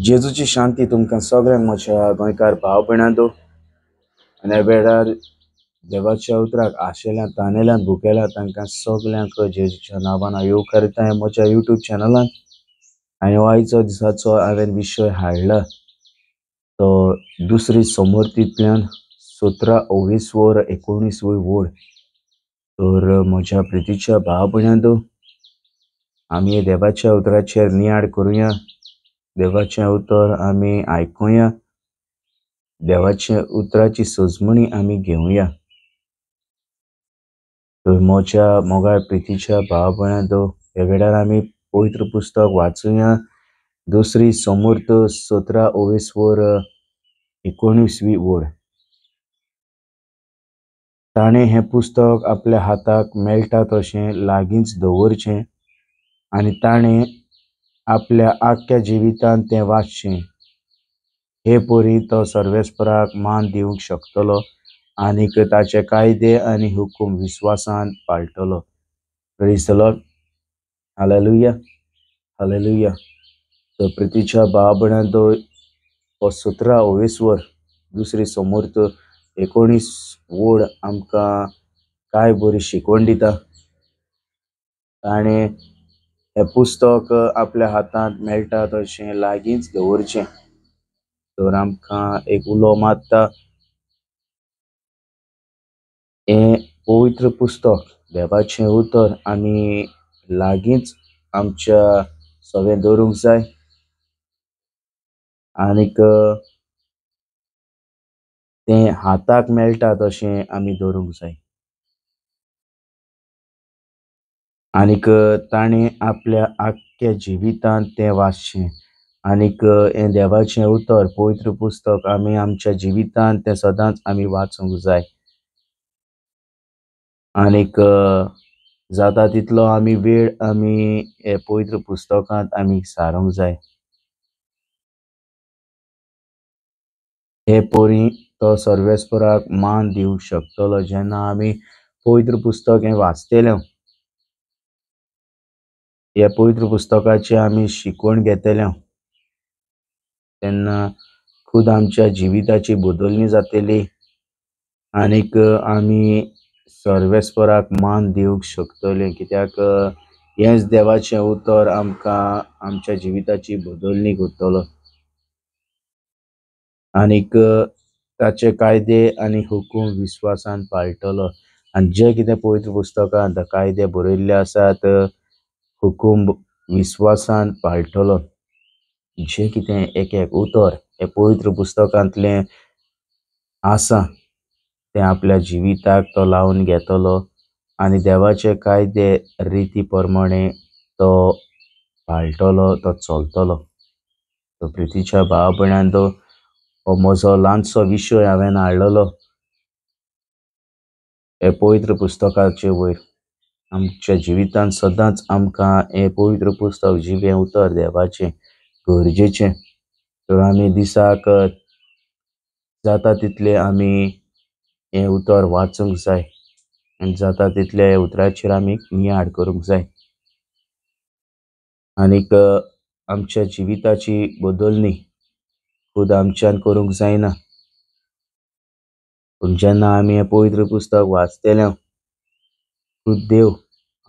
जेजूची शांती तुमकां सगळ्यांक म्हज्या गोंयकार भाव भयणांदो आनी ह्या वेळार देवाच्या उतराक आशेल्यांत ताणेल्यांत भुकेल्यांत तांकां सगळ्यांक जेजूच्या नांवान हांव येवकार दिता म्हज्या यूट्यूब चॅनलान। आनी हो आयचो दिसाचो हांवें विशय हाडला तो दुसरी समोर्तींतल्यान 17-19 वोड। तर म्हज्या प्रितीच्या भाव भयणांदो, आमी देवाच्या उतराचेर नियाळ करुया, देवाचें उतर आमी आयकुया, देवाच्या उतराची सोजमणी आमी घेवया। तर म्हज्या मोगाळ प्रितीच्या भाव भयणांदो, ह्या वेळार आमी पवित्र पुस्तक वाचुया, दुसरी समोर्त 17-19 वोड। ताणें हें पुस्तक आपल्या हाताक मेळटा तशें लागींच दवरचें आनी ताणें आपल्या आख्ख्या जिवितांत तें वाचचें। हे पोरी तो सर्वेस्पराक मान दिवंक शकतलो आनीक ताचे कायदे आनी हुकूम विस्वासान पाळटलो। Praise the Lord, hallelujah, hallelujah. तर प्रितीच्या भाव भयणांदो, हो 17-19 वर दुसरी समोर्त 19 वोड आमकां काय बरी शिकवण दिता। ताणें हें पुस्तक आपल्या हातांत मेळटा तशें लागींच दवरचें। तर आमकां एक उलो मारता, हें पवित्र पुस्तक देवाचें उतर आमी लागींच आमच्या सवें दवरूंक जाय आनीक तें हाताक मेळटा तशें आमी दवरूंक जाय। आनीक ताणें आपल्या आख्ख्या जिवितांत तें वाचचें आनीक हें देवाचें उतर पवित्र पुस्तक आमी आमच्या जिवितांत तें सदांच आमी वाचूंक जाय। आनीक जाता तितलो आमी वेळ आमी हे पवित्र पुस्तकांत आमी सारूंक जाय। हे पोरी तो सर्वेस्पराक मान दिवंक शकतलो। जेन्ना आमी पवित्र पुस्तक हें वाचतले, ह्या पवित्र पुस्तकाची आमी शिकवण घेतले, तेन्ना खूद आमच्या जिविताची बदलणी जातली आनीक आमी सर्वेस्पराक मान दिवंक शकतले, कित्याक हेंच देवाचें उतर आमकां आमच्या जिविताची बदलणी करतलो आनीक ताचे कायदे आनी हुकूम विस्वासान पाळटलो। आनी जे कितें पवित्र पुस्तकांत कायदे बरयल्ले आसात, हुकूम विस्वासान पाळटलो। जे कितें एक एक उतर हे पवित्र पुस्तकांतलें आसा तें आपल्या जिविताक तो लावन घेतलो आनी देवाचे कायदे रिती प्रमाणे तो पाळटलो, तो चलतलो। तो प्रितीच्या भाव भयणांदो, हो म्हजो ल्हानसो विशय हांवें हाडलेलो हे पवित्र पुस्तकाचे वयर। आमच्या जिवितांत सदांच आमकां हें पवित्र पुस्तक जिवें उतर देवाचें गरजेचें। तर आमी दिसाक जाता तितले आमी हें उतर वाचूंक जाय आनी जाता तितले हे उतराचेर आमी नियाळ करूंक जाय आनीक आमच्या जिविताची बदलणी खूद आमच्यान करूंक जायना, पूण जेन्ना आमी हें पवित्र पुस्तक वाचतले, खूद देव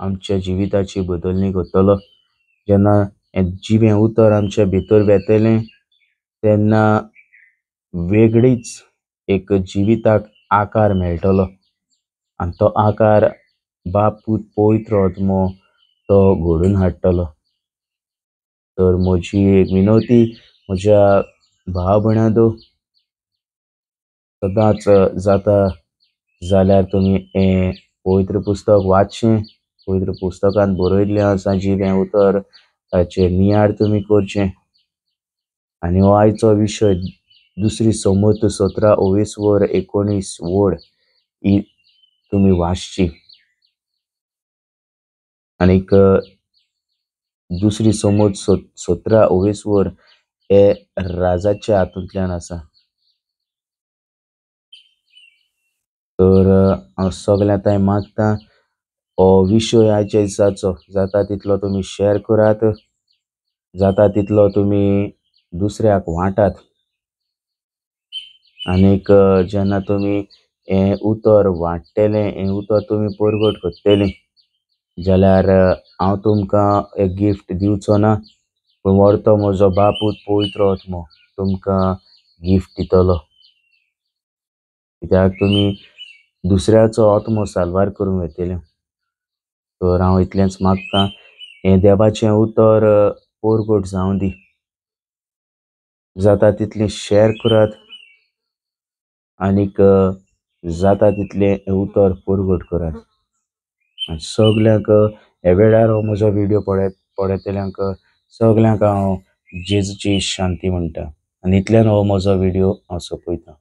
आमच्या जिविताची बदलणी करतलो। जेन्ना हें जिवें उतर आमच्या भितर वेतलें तेन्ना वेगळीच एक जिविताक आकार मेळटलो आनी तो आकार बाप पूत पवित्र आत्मो तो घडोवन हाडटलो। तर म्हजी एक विनवती म्हज्या भाव भयणांदो, सदांच जाता जाल्यार तुमी हें पवित्र पुस्तक वाचचें। पवित्र पुस्तकांत बरयल्लें आसा जिवें उतर, ताचेर नियाळ तुमी करचें आनी हो आयचो विशय दुसरी समोर्त 17-19 वोड ही तुमी वाचची। आनीक दुसरी समोर्त 17-19 वोड हे राजाच्या हातूंतल्यान आसा। तर हांव सगळ्यांताय मागतां, हो विशय आयच्या दिसाचो जाता तितलो तुमी शेअर करात, जाता तितलो तुमी दुसऱ्याक वाटात. आनीक जेन्ना तुमी हें उतर वांट्टेलें, हें उतर तुमी परगट करतलीं जाल्यार हांव तुमकां एक गिफ्ट दिवचो ना, पूण व्हरतो म्हजो बापूच पवित्र आत्मो तुमकां गिफ्ट दितलो. कित्याक तुमी दुसऱ्याचो आत्मो साल्वार करूंक येतले. तर हांव इतलेंच मागतां, हें देवाचें उतर परगट जावं दी. जाता तितलें शॅर करात आनीक जाता तितलें हें उतर परगट करात. आनी सगल्यांक ह्या वेळार हो म्हजो व्हिडियो पळयतल्यांक सगल्यांक हांव जेजूची शांती म्हणटा आनी इतल्यान हो म्हजो व्हिडियो हांव सोंपयतां.